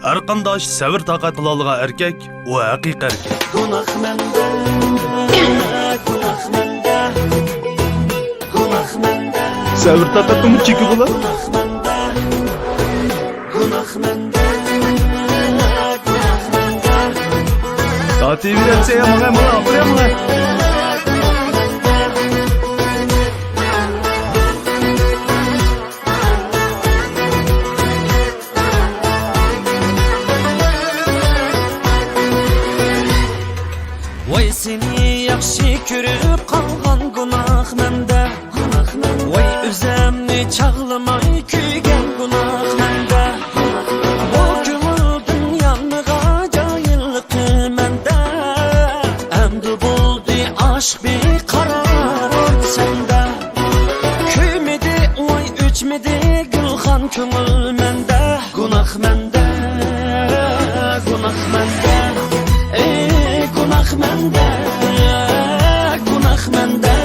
Her qanday sabır taqat qila olgan erkak, o haqiqiy erkak. Günah mende, günah mende, günah mende. Sabır taqatımı çeki bular. Günah mende, günah mende, günah mende. Taati verse ya mana apaya mana. Vay seni yaxshi ko'rib qolgan gunoh menda. Vay o'zimni chaqlamay kuygan gunoh menda. Bu ko'ngildan yanmiga joyilqi menda. Endi bo'ldi aşk beqaror senda. Kuymidi vay o'chmidi gulxan ko'ngil menda. Gunoh menda, gunoh menda. Günah mende, günah mende.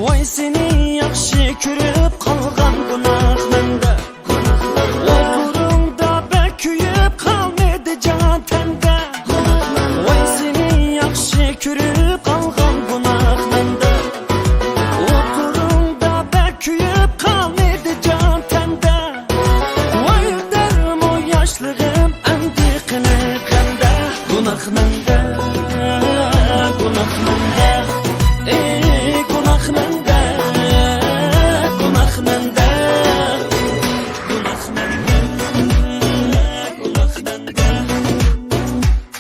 Vay seni yaxshi ko'rib qolgan gunoh mende. Kürüp kalgan günah mende. Oturumda beküyüp kalmadı can tende. Vay derim o yaşlığım endi kınıp kende. Günah mende, günah mende. Günah mende, günah mende. Günah mende,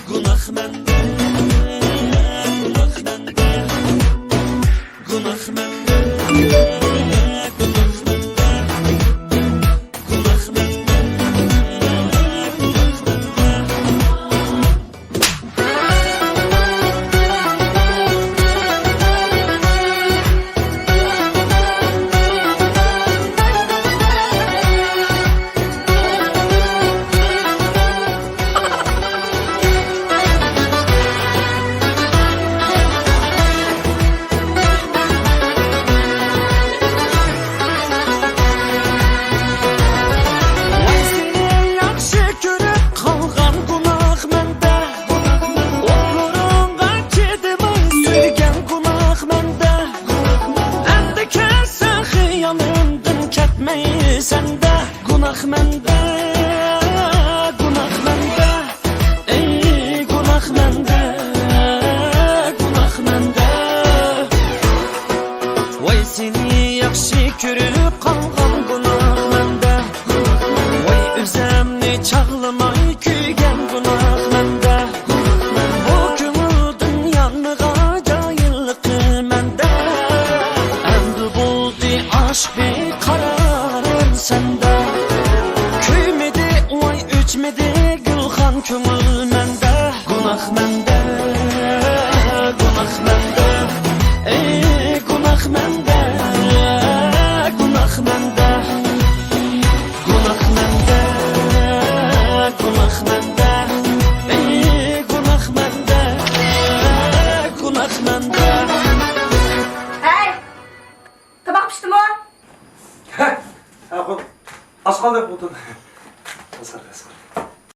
günah mende. Günah mende. Sende günah mende, günah mende, günah mende, günah mende. Vay seni yaxshi ko'rib qolgan gunoh mende. Vay o'zimni chaqlamay kuygan gunoh mende. Bu ko'ngildan yanmiga joyilqi mende. Endi bo'ldi aşk beqaror senda. Kuymidi vay o'chmidi gulxan ko'ngil menda. Gunoh menda, gunoh menda. Gunoh menda, gunoh menda. Gunoh menda, gunoh menda. Gunoh menda, gunoh menda. Hey! Tabak pişti mi o? Az kaldı yapmadın. Asar.